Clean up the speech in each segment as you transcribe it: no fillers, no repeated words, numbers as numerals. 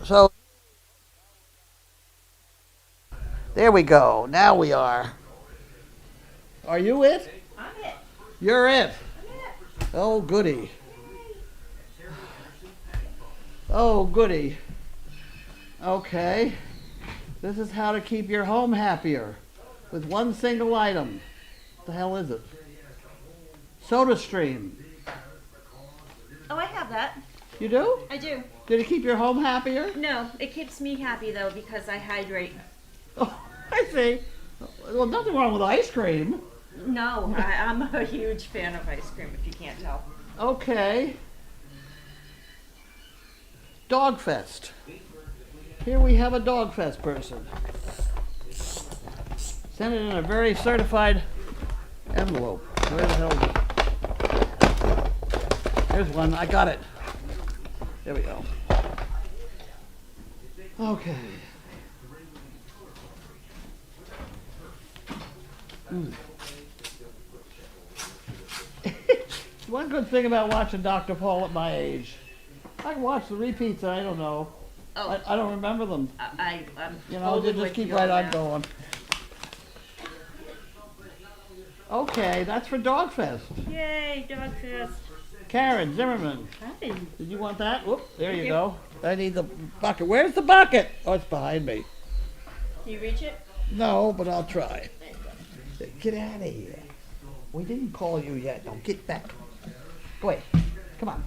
So there we go. Now we are. Are you it? I'm it. You're it. I'm it. Oh, goody. Oh, goody. Okay. This is how to keep your home happier with one single item. What the hell is it? SodaStream. Oh, I have that. You do? I do. Did it keep your home happier? No, it keeps me happy though because I hydrate. Oh, I see. Well, nothing wrong with ice cream. No, I'm a huge fan of ice cream if you can't tell. Okay. Dogfest. Here we have a Dogfest person. Send it in a very certified envelope. Where the hell is it? Here's one. I got it. There we go. Okay. One good thing about watching Dr. Paul at my age, I can watch the repeats and I don't know. Oh, I don't remember them. I'm You know, totally just with keep you right on that. going. Okay, that's for Dogfest. Yay, dog fest. Karen Zimmerman, Hi. did you want that? Whoop, there Thank you you. go. I need the bucket. Where's the bucket? Oh, it's behind me. Can you reach it? No, but I'll try. Get out of here. We didn't call you yet. Now get back. Go away. Come on.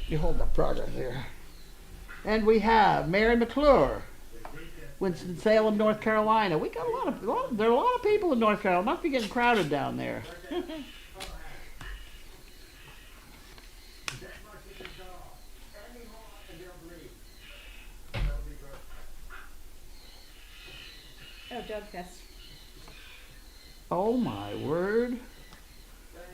You hold up progress here. And we have Mary McClure, Winston-Salem, North Carolina. We got there are a lot of people in North Carolina. Must be getting crowded down there. Oh, dog fest. Oh my word.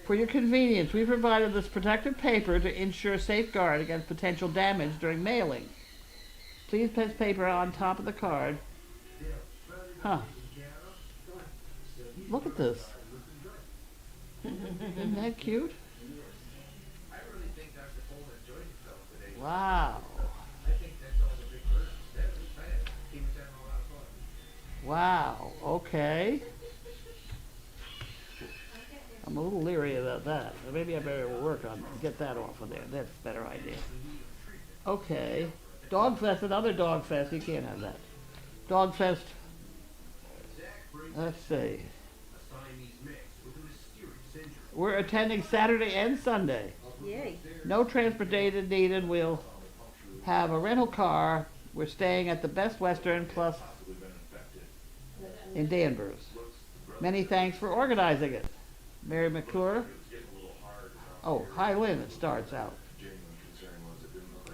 For your convenience, we provided this protective paper to ensure safeguard against potential damage during mailing. Please place paper on top of the card. Huh. Look at this. Isn't that cute? Wow. Wow. Okay. I'm a little leery about that. Maybe I better work on get that off of there. That's a better idea. Okay. Dogfest, another Dogfest. You can't have that. Dogfest. Let's see. We're attending Saturday and Sunday. Yay. No transportation needed. We'll have a rental car. We're staying at the Best Western Plus in Danvers. Many thanks for organizing it. Mary McClure. Oh, hi Lynn, it starts out.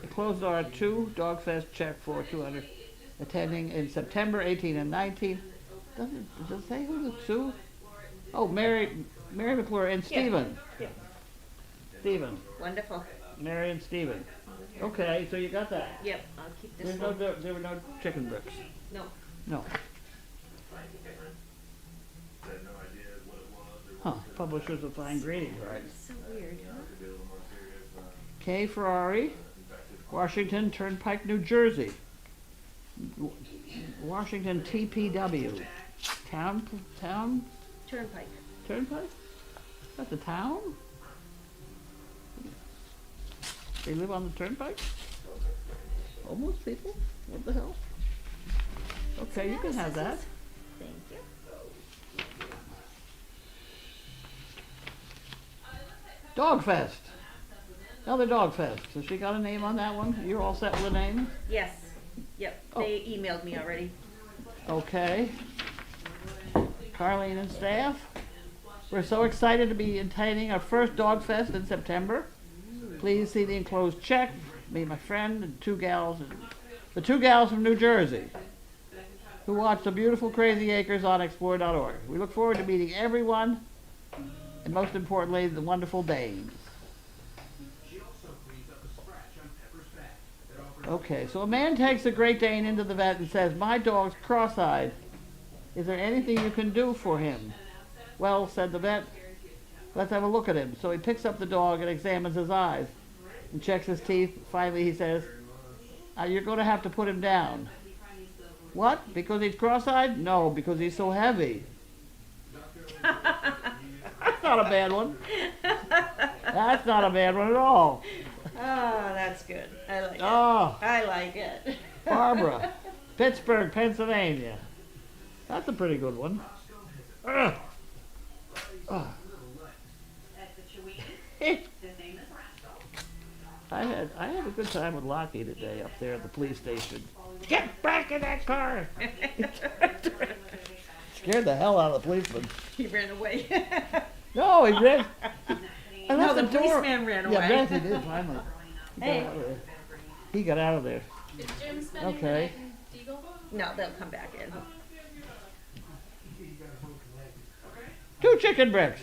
Enclosed are 2 Dogfest check for 200 attending in September 18 and 19. Does it say who the 2? Oh, Mary McClure and Stephen. Yeah. Stephen. Wonderful. Mary and Stephen. Okay, so you got that. Yep, I'll keep this one. There were no chicken bricks. No. No. Huh. Publishers of fine greetings, right? So weird, huh? K. Ferrari, Washington Turnpike, New Jersey. Washington TPW. Town? Turnpike. Turnpike? That's the town? They live on the turnpike? Homeless people? What the hell? Okay, you can have that. Thank you. Dogfest. Another Dogfest. So she got a name on that one? You're all set with a name? Yes. Yep. Oh. They emailed me already. Okay. Carlene and staff. We're so excited to be attending our first Dogfest in September. Please see the enclosed check. Me and my friend and the 2 gals from New Jersey who watch the beautiful Crazy Acres on explore.org. We look forward to meeting everyone and most importantly the wonderful Danes. Okay, so a man takes a Great Dane into the vet and says, "My dog's cross-eyed. Is there anything you can do for him?" "Well," said the vet, "let's have a look at him." So he picks up the dog and examines his eyes and checks his teeth. Finally he says, You're going to have to put him down. What? Because he's cross-eyed? No, because he's so heavy. That's not a bad one. That's not a bad one at all. Oh, that's good. I like it. Oh, I like it. Barbara, Pittsburgh, Pennsylvania. That's a pretty good one. Ugh. Ugh. I had a good time with Lockie today up there at the police station. Get back in that car! Scared the hell out of the policeman. He ran away. No, he ran. I No, left the door. policeman ran away. Yeah, yes, he did finally. Hey. He got out of there. Is Jim spending Okay. the night in Deagle? No, they'll come back in. 2 chicken bricks.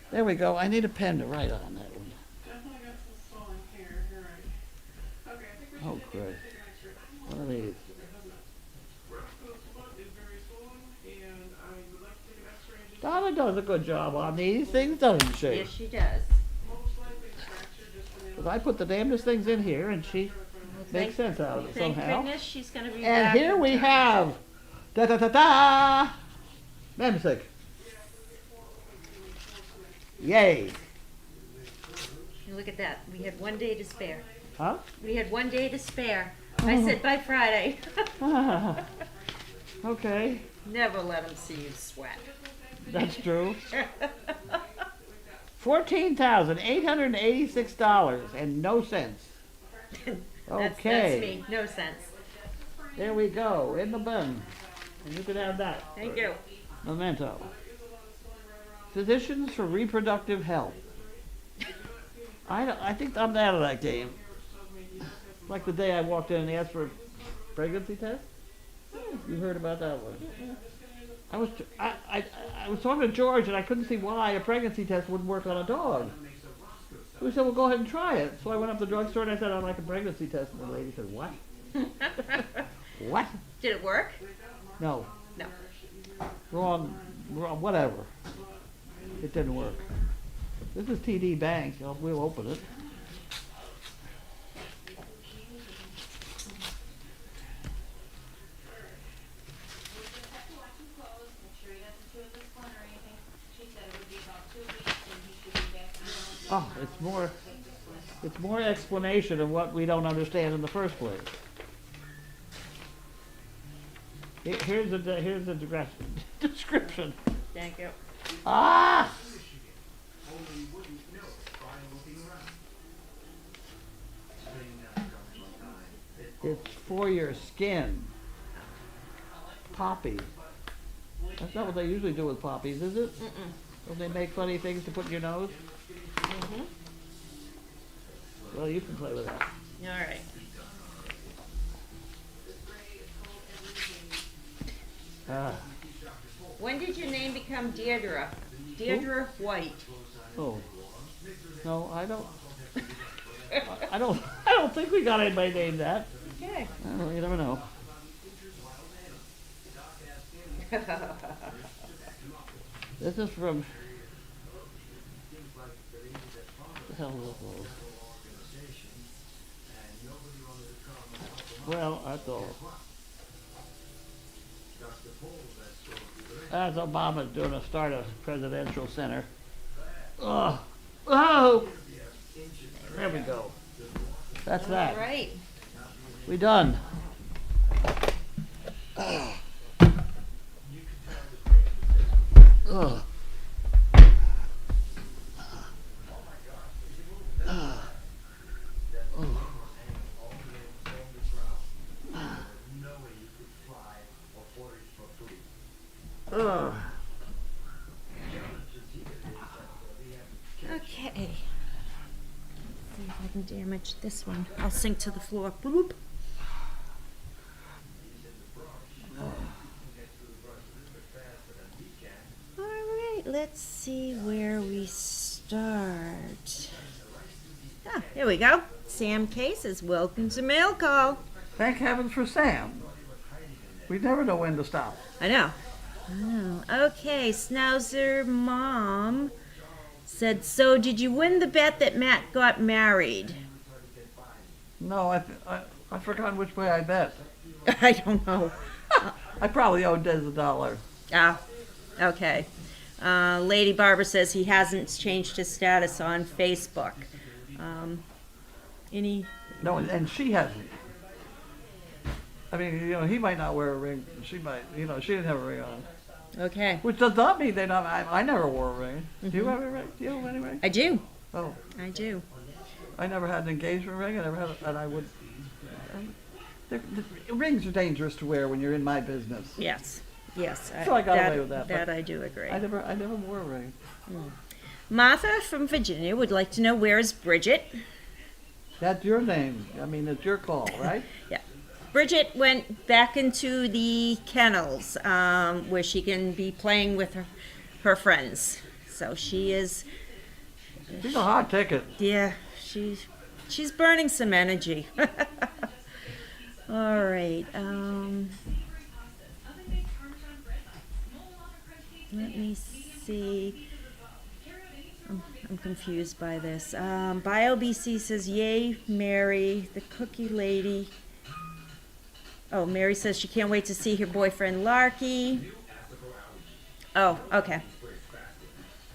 There we go. I need a pen to write on that one. Definitely got some salt in here. You're right. Okay, I think we should Oh, take great. a picture. What are these? So the spot is very swollen, and I would like to take an X-ray and just Donna does a good job on these things, doesn't she? Yes, she does. most likely fracture just from the Because I put the damnedest things in here, and she makes Thank- sense out of it Thank somehow. goodness she's going to be And back. here in we time. have da-da-da-da! Music. Yay. Look at that. We had 1 day to spare. Huh? We had 1 day to spare. I said by Friday. Okay, Never let them see you sweat. that's true. $14,886 and no cents. That's Okay, me. No sense. there we go, in the bin. And you can have that. Thank you. Memento. Physicians for Reproductive Health. I think I'm out of that game. Like the day I walked in and asked for a pregnancy test. You heard about that one? I was talking to George and I couldn't see why a pregnancy test wouldn't work on a dog. So we said, well, go ahead and try it. So I went up to the drugstore and I said, I'd like a pregnancy test. And the lady said, what? What? Did it work? No. No. Wrong, whatever. It didn't work. This is TD Bank. We'll open it. Oh, it's more explanation of what we don't understand in the first place. Here's the description. Thank you. Ah! It's for your skin. Poppy. That's not what they usually do with poppies, is it? Don't they make funny things to put in your nose? Mm-hmm. Well, you can play with that. All right. Ah. When did your name become Deirdre? Deirdre White. Oh. No, I don't. I don't think we got anybody named that. Okay. I don't know, you never know. This is from. The hell is this? Well, that's all. That's Obama doing a start a presidential center. Oh, oh! There we go. That's that. All right. We done. Ugh. Ugh. Okay. See if I can damage this one. I'll sink to the floor. Boop. All right, let's see where we start. Ah, here we go. Sam Case is welcome to mail call. Thank heavens for Sam. We never know when to stop. I know. Okay, Schnauzer Mom said, so did you win the bet that Matt got married? No, I've forgotten which way I bet. I don't know. I probably owed Des $1. Ah, okay. Lady Barbara says he hasn't changed his status on Facebook. Any? No, and she hasn't. I mean, he might not wear a ring. She might, she didn't have a ring on. Okay. Which does not mean they're not. I never wore a ring. Do you have a ring? Do you have any ring? I do. Oh. I do. I never had an engagement ring. I never had, and I would. The rings are dangerous to wear when you're in my business. Yes. Yes. So I got away with that. That I do agree. I never wore a ring. Martha from Virginia would like to know, where is Bridget? That's your name. I mean, it's your call, right? Yeah. Bridget went back into the kennels where she can be playing with her friends. So she is. She's a hot ticket. Yeah, she's burning some energy. All right. Let me see. I'm confused by this. BioBC says, yay, Mary, the cookie lady. Oh, Mary says she can't wait to see her boyfriend, Larky. Oh, okay.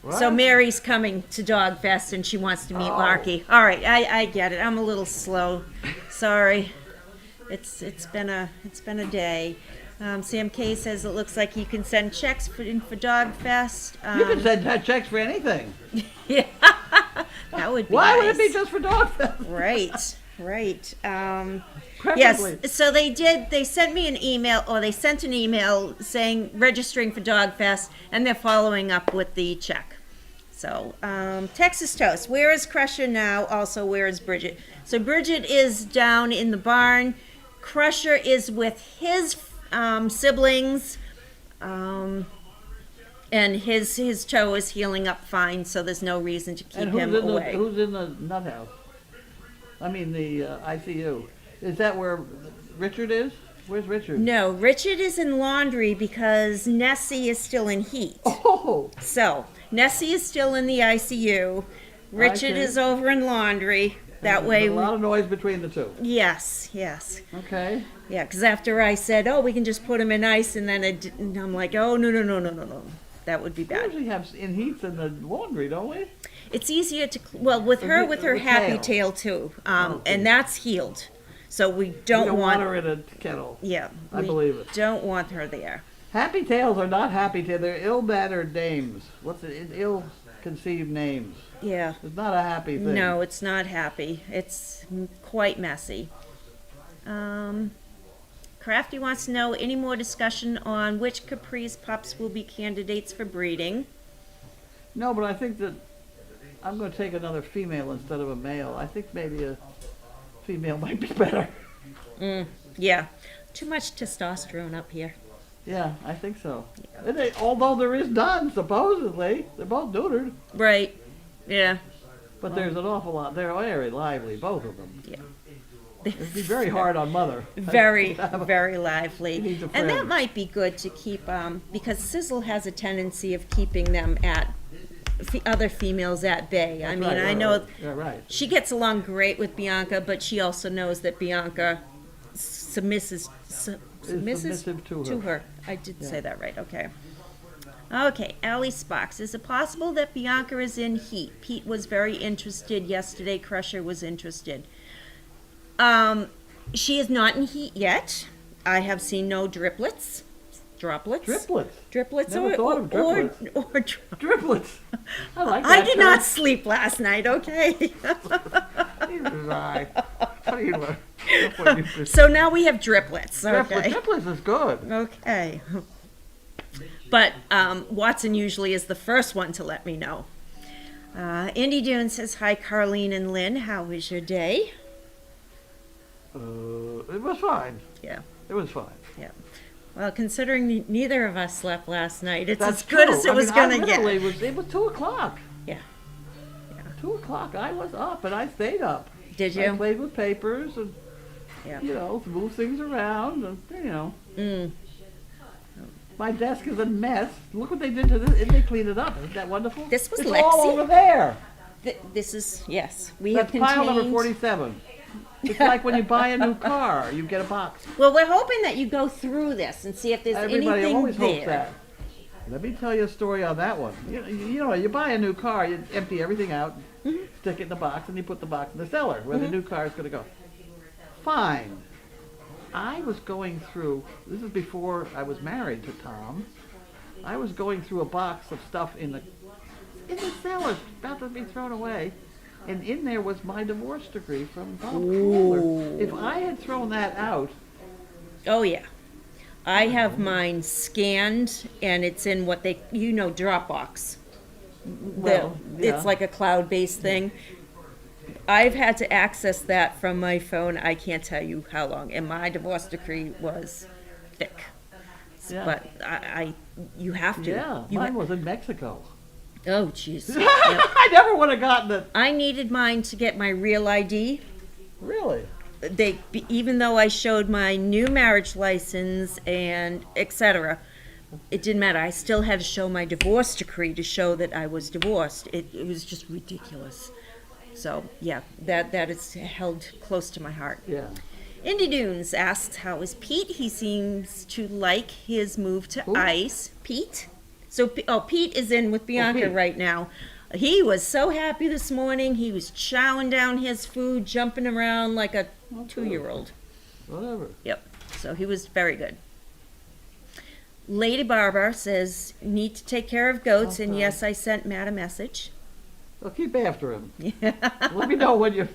What? So Mary's coming to Dog Fest and she wants to meet Larky. All right, I get it. I'm a little slow. Sorry. It's been a day. Sam K says it looks like you can send checks for Dog Fest. You can send checks for anything. Yeah, that would be Why nice. would it be just for Dog Fest? Right. Preferably. Yes. So they sent me an email, or they sent an email saying registering for Dog Fest, and they're following up with the check. So, Texas Toast, where is Crusher now? Also, where is Bridget? So Bridget is down in the barn. Crusher is with his siblings, and his toe is healing up fine, so there's no reason to keep him away. Who's in the nut house? I mean the ICU. Is that where Richard is? Where's Richard? No, Richard is in laundry because Nessie is still in heat. Oh. So, Nessie is still in the ICU. Richard Okay. is over in laundry. That way. A lot of noise between the two. Yes. Okay. Yeah, because after I said, we can just put him in ice, and then and I'm like, oh, no. That would be We bad. usually have in heats in the laundry, don't we? It's easier to, with her With happy tail. tail too. Okay. And that's healed. So we You don't don't want her in a kettle. Yeah. I we believe it. Don't want her there. Happy tails are not happy tails. They're ill-mannered names. What's it? Ill-conceived names. Yeah. It's not a happy thing. No, it's not happy. It's quite messy. Crafty wants to know, any more discussion on which Caprice pups will be candidates for breeding? No, but I think that I'm going to take another female instead of a male. I think maybe a female might be better. Yeah. Too much testosterone up here. Yeah, I think so. And although there is none, supposedly. They're both neutered. Right. Yeah. But there's an awful lot. They're very lively, both of them. Yeah. It'd be very hard on Mother. Very, very lively. needs a And that friend. might be good to keep, because Sizzle has a tendency of keeping them at other females at bay. I mean, I know Yeah, right. she gets along great with Bianca, but she also knows that Bianca submisses submissive to her. I did say that right. Okay. Okay, Allie Sparks. Is it possible that Bianca is in heat? Pete was very interested yesterday. Crusher was interested. She is not in heat yet. I have seen no driplets. Droplets? Driplets Never thought of driplets. or Driplets. I like that. I did not term. sleep last night, okay? Neither did I. Tell you what. So now we have driplets, okay? Driplets is good. Okay. But Watson usually is the first one to let me know. Indy Dune says, hi, Carlene and Lynn. How was your day? It was fine. Yeah. It was fine. Yeah. Well, considering neither of us slept last night, it's That's as good true. as it was going to get. It was 2 o'clock. Yeah. 2 o'clock. I was up and I stayed up. Did I you? played with papers and, Yeah. move things around and, My desk is a mess. Look what they did to this. And they cleaned it up. Isn't that wonderful? This was it's Lexi. all over there. This is, yes. We That's have pile number contained. 47. It's like when you buy a new car, you get a box. Well, we're hoping that you go through this and see if there's Everybody anything always hopes there. that. Let me tell you a story on that one. You know, you buy a new car, you empty everything out, stick it in the box, and you put the box in the cellar where the new car is going to go. Fine. I was going through, this is before I was married to Tom, I was going through a box of stuff in the cellar, about to be thrown away, and in there was my divorce decree from Bob Fuller. If I had thrown that out, Oh yeah. I have mine scanned and it's in what they, Dropbox. well, yeah. It's like a cloud-based thing. I've had to access that from my phone. I can't tell you how long. And my divorce decree was thick. Yeah. But you have to. Yeah, You mine ha- was in Mexico. Oh, jeez. Yep. I never would have gotten it. I needed mine to get my real ID. Really? Even though I showed my new marriage license and etc., it didn't matter. I still had to show my divorce decree to show that I was divorced. It was just ridiculous. So yeah, that is held close to my heart. Yeah. Indy Dunes asks, how is Pete? He seems to like his move to Who? ice. Pete? So, Pete is in with Bianca Pete. right now. He was so happy this morning. He was chowing down his food, jumping around like a 2-year-old. Whatever. Yep. So he was very good. Lady Barbara says, need to take care of goats, and Okay. yes, I sent Matt a message. Well, keep after him. Yeah. Let me know when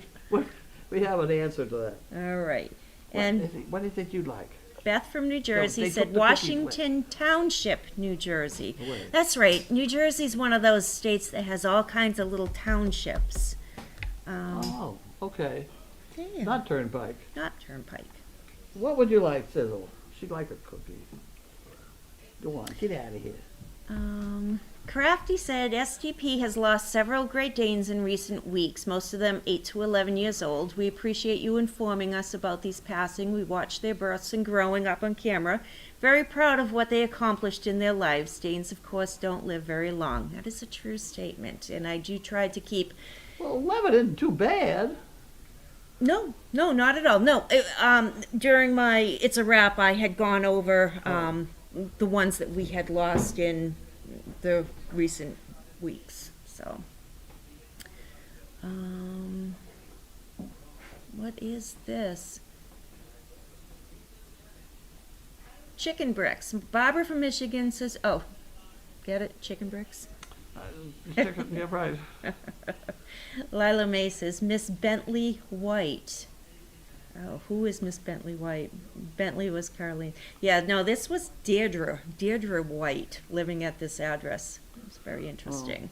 we have an answer to that. All right. What And is it you'd like? Beth from New Jersey they said took the cookies Washington Township, New Jersey. Away. That's right. New Jersey's one of those states that has all kinds of little townships. Oh, okay. Yeah, Not Turnpike. not Turnpike. What would you like, Sizzle? She'd like a cookie. Go on, get out of here. Crafty said STP has lost several Great Danes in recent weeks, most of them 8 to 11 years old. We appreciate you informing us about these passing. We watched their births and growing up on camera. Very proud of what they accomplished in their lives. Danes, of course, don't live very long. That is a true statement, and I do try to keep... Well, 11 isn't too bad. No, not at all. No, during my It's a Wrap, I had gone over the ones that we had lost in the recent weeks. So, what is this? Chicken bricks. Barbara from Michigan says, oh, get it? Chicken bricks? Yeah, right. Lila May says, Miss Bentley White. Oh, who is Miss Bentley White? Bentley was Carlene. Yeah, no, this was Deirdre White, living at this address. It's very interesting.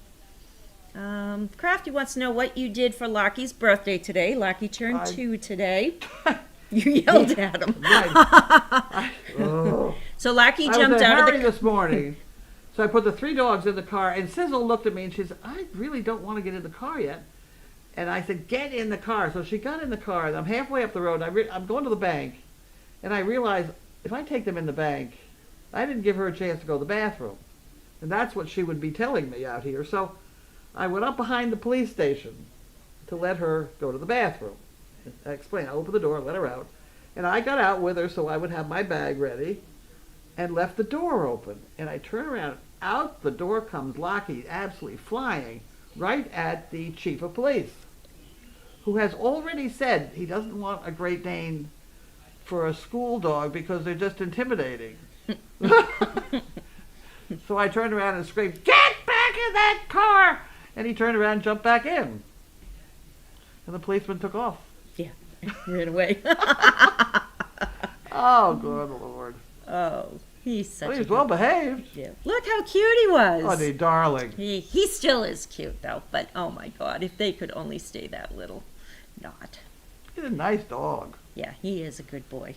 Crafty wants to know what you did for Lockie's birthday today. Lockie turned 2 today. You yelled at him. Right. Oh. So Lockie I jumped was at out of Harry the... this morning, so I put the 3 dogs in the car, and Sizzle looked at me and she said, I really don't want to get in the car yet. And I said, get in the car. So she got in the car, and I'm halfway up the road. I'm going to the bank, and I realized if I take them in the bank, I didn't give her a chance to go to the bathroom. And that's what she would be telling me out here. So I went up behind the police station to let her go to the bathroom. I explained, I opened the door, let her out. And I got out with her so I would have my bag ready and left the door open. And I turn around, out the door comes Lockie, absolutely flying, right at the chief of police, who has already said he doesn't want a Great Dane for a school dog because they're just intimidating. So I turned around and screamed, get back in that car! And he turned around and jumped back in. And the policeman took off. Yeah, ran away. Oh, good Lord. Oh, he's such Well, a he's good... well behaved. Yeah. Look how cute he was. Oh, the darling. He still is cute, though. But, oh, my God, if they could only stay that little. Not. He's a nice dog. Yeah, he is a good boy.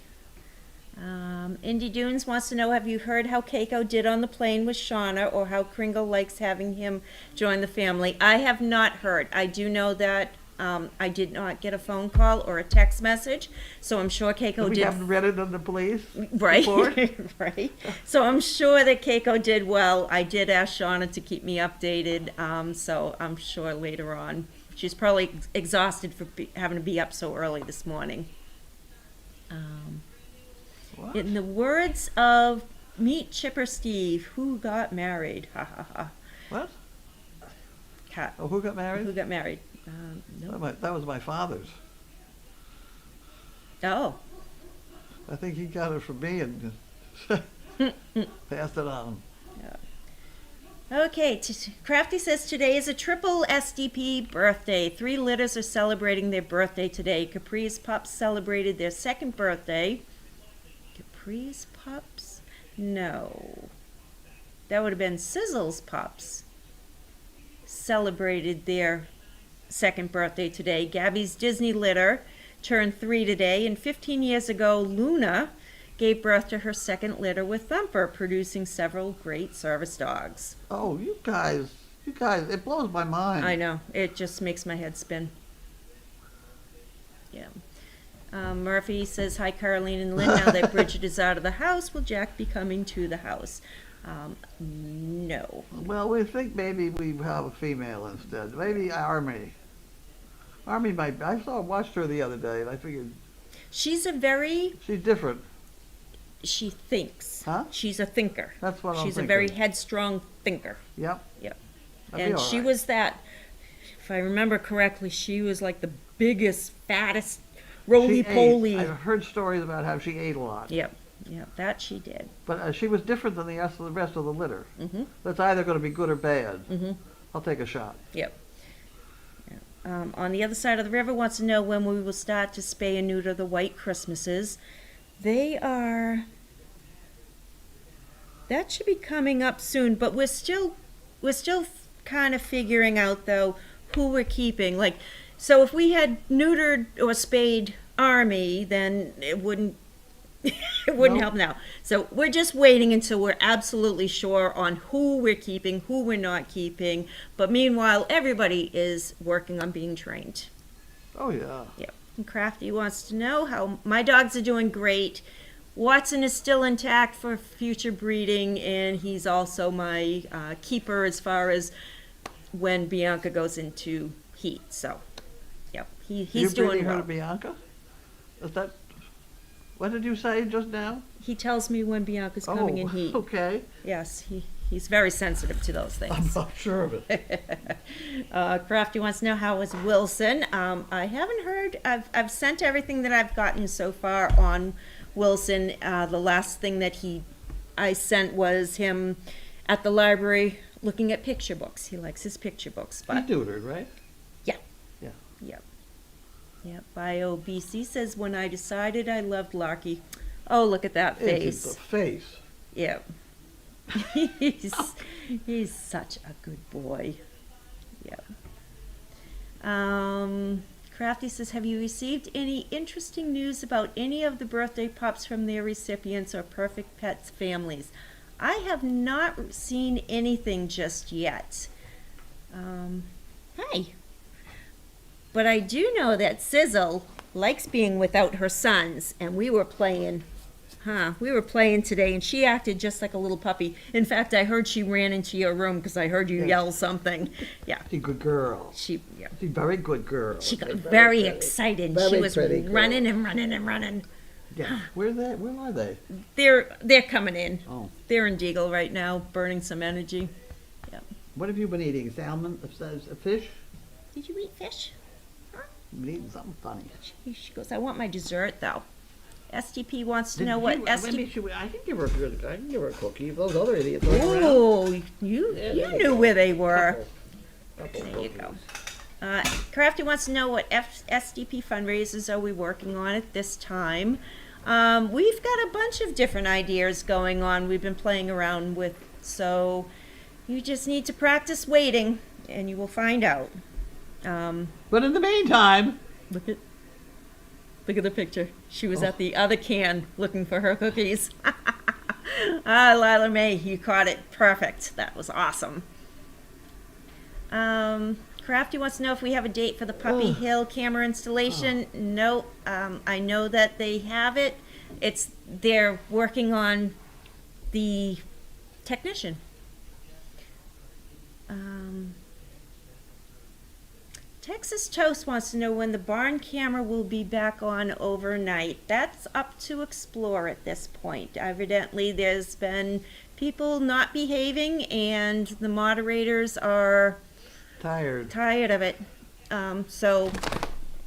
Indy Dunes wants to know, have you heard how Keiko did on the plane with Shauna, or how Kringle likes having him join the family? I have not heard. I do know that I did not get a phone call or a text message, so I'm sure Keiko We did... haven't read it on the police Right, report. right. So I'm sure that Keiko did well. I did ask Shauna to keep me updated, so I'm sure later on She's probably exhausted for having to be up so early this morning. What? In the words of Meet Chipper Steve, who got married? Ha ha ha. What? Cat. Oh, who got married? Who got married? No. That was my father's. Oh. I think he got it from me and passed it on. Okay, Crafty says today is a triple SDP birthday. 3 litters are celebrating their birthday today. Capri's Pups celebrated their 2nd birthday. Capri's Pups? No. That would have been Sizzle's Pups. Celebrated their 2nd birthday today. Gabby's Disney litter turned 3 today, and 15 years ago, Luna gave birth to her 2nd litter with Thumper, producing several great service dogs. Oh, you guys, it blows my mind. I know, it just makes my head spin. Yeah. Murphy says, hi, Carlene and Lynn. Now that Bridget is out of the house, will Jack be coming to the house? No. Well, we think maybe we have a female instead. Maybe Army. Army might. Watched her the other day, and I figured She's different. she thinks. Huh? She's a thinker. That's what I'm She's a thinking. very headstrong thinker. Yep. Yep. That'd be And all she right. was that, if I remember correctly, she was like the biggest, fattest, She roly-poly. ate. I've heard stories about how she ate a lot. Yep, that she did. But she was different than the rest of the litter. Mm-hmm. That's either going to be good or bad. Mm-hmm. I'll take a shot. Yep. On the other side of the river wants to know when we will start to spay and neuter the white Christmases. That should be coming up soon, but we're still kind of figuring out though who we're keeping. Like, so if we had neutered or spayed Army, then it wouldn't No. help now. So we're just waiting until we're absolutely sure on who we're keeping, who we're not keeping. But meanwhile, everybody is working on being trained. Oh yeah. Yep. And Crafty wants to know how my dogs are doing great. Watson is still intact for future breeding, and he's also my keeper as far as when Bianca goes into heat. So, yep, he's You're doing breeding her well. to Bianca? Is that? What did you say just now? He tells me when Bianca's coming in heat. Okay. Yes, he's very sensitive to those I'm things. not sure of it. Crafty wants to know how is Wilson. I haven't heard. I've sent everything that I've gotten so far on Wilson. The last thing that I sent was him at the library looking at picture books. He likes his picture books, He but neutered, right? yeah. Yeah. Yep. Yep. BioBC says, when I decided I loved Larky. Oh, look at that It's the face. face. Yep. He's such a good boy. Yep. Crafty says, have you received any interesting news about any of the birthday pups from their recipients or Perfect Pets families? I have not seen anything just yet. Hi. But I do know that Sizzle likes being without her sons, and we were playing today, and she acted just like a little puppy. In fact, I heard she ran into your room because I heard you Yes. yell something. Yeah. She's a good girl. She's She's a very good girl. She got Very very pretty. excited. Very She was pretty girl. running and running and running. Yeah. Where are they? They're coming in. Oh. They're in Deagle right now, burning some energy. What have you been eating? Salmon? A fish? Did you eat fish? You've been eating something funny. She goes, I want my dessert though. SDP wants to Did know what you- SDP. I can give her a cookie. If those other idiots running around. Oh, you Yeah, you there you knew go. where they were. Couple There you cookies. go. Crafty wants to know what SDP fundraisers are we working on at this time. We've got a bunch of different ideas going on we've been playing around with, so you just need to practice waiting and you will find out. But in the meantime, Look at the picture. She was at the other can looking for her cookies. Lila Mae, you caught it perfect. That was awesome. Crafty wants to know if we have a date for the Puppy Hill camera installation. No, I know that they have it. They're working on the technician. Texas Toast wants to know when the barn camera will be back on overnight. That's up to explore at this point. Evidently, there's been people not behaving, and the moderators are Tired. of it. So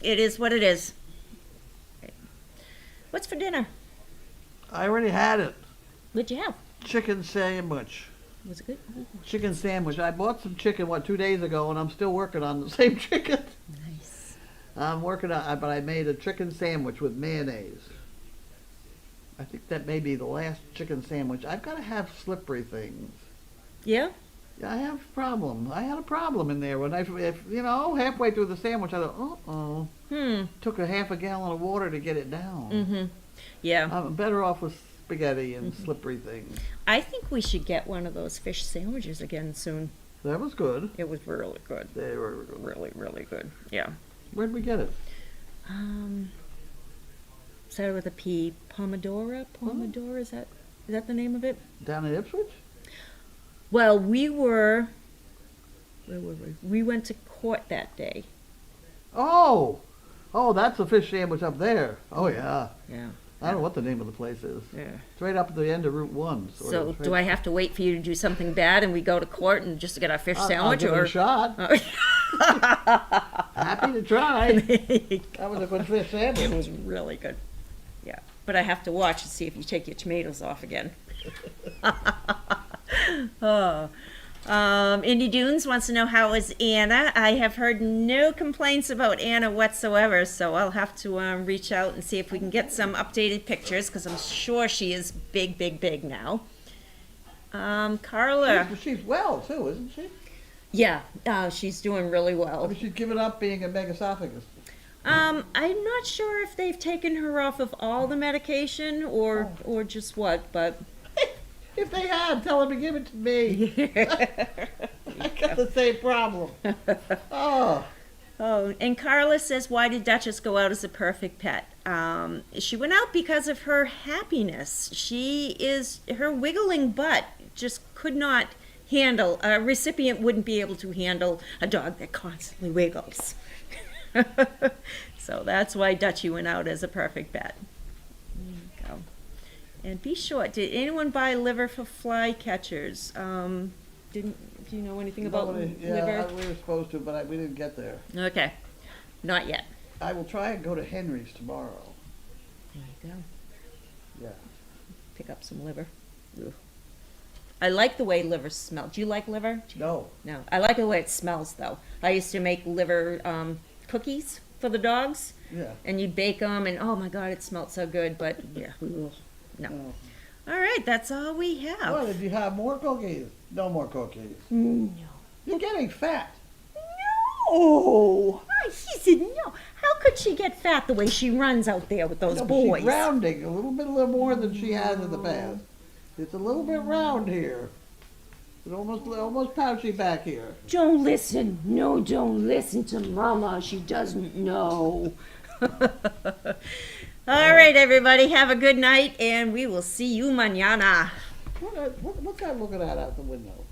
it is what it is. What's for dinner? I already had it. What'd you have? Chicken sandwich. Was it good? Ooh, Chicken sandwich. I bought some chicken, 2 days ago, and I'm still working on the same chicken. nice. I'm working on, but I made a chicken sandwich with mayonnaise. I think that may be the last chicken sandwich. I've got to have slippery things. Yeah? Yeah, I have a problem. I had a problem in there when halfway through the sandwich, I thought, Took a half a gallon of water to get it down. Mm-hmm. Yeah. I'm better off with spaghetti and slippery things. I think we should get one of those fish sandwiches again soon. That was good. It was really good. They were good. Really, really good. Yeah. Where'd we get it? Started with a P. Pomodoro? Pomodoro, is that the name of it? Down in Ipswich? Well, where were we? We went to court that day. Oh, that's a fish sandwich up there. Oh yeah. Yeah. I don't know what the name of the place is. Yeah. It's right up at the end of Route 1. So do I have to wait for you to do something bad and we go to court and just to get our fish sandwich? I'll give it a shot. Happy to try. That was a good fish sandwich. It was really good. Yeah. But I have to watch and see if you take your tomatoes off again. Oh. Indy Dunes wants to know, how is Anna? I have heard no complaints about Anna whatsoever, so I'll have to reach out and see if we can get some updated pictures, because I'm sure she is big, big, big now. Carla. She's well, too, isn't she? Yeah, she's doing really I well. mean, she's given up being a megasophagus. I'm not sure if they've taken her off of all the medication or just what, but... If they had, tell them to give it to me. I got the same problem. Oh, and Carla says, why did Duchess go out as a perfect pet? She went out because of her happiness. Her wiggling butt just could not handle, a recipient wouldn't be able to handle a dog that constantly wiggles. So that's why Dutchie went out as a perfect pet. There you go. And be sure, did anyone buy liver for fly catchers? Do you know anything about liver? Yeah, we were supposed to, but we didn't get there. Okay, not yet. I will try and go to Henry's tomorrow. There you go. Yeah. Pick up some liver. Ugh. I like the way liver smells. Do you like liver? No. No. I like the way it smells, though. I used to make liver cookies for the dogs. Yeah. And you'd bake them, and oh my God, it smelled so good. But yeah, ugh, no. Oh. All right, that's all we have. What, did you have more cookies? No more cookies. No. You're getting fat. No. He said no. How could she get fat the way she runs out there with those No, but boys? she's rounding a little more than she has in the past. It's a little bit round here. It's almost pouchy back here. Don't listen. No, don't listen to Mama. She doesn't know. All right, everybody. Have a good night, and we will see you mañana. What's that looking at out the window?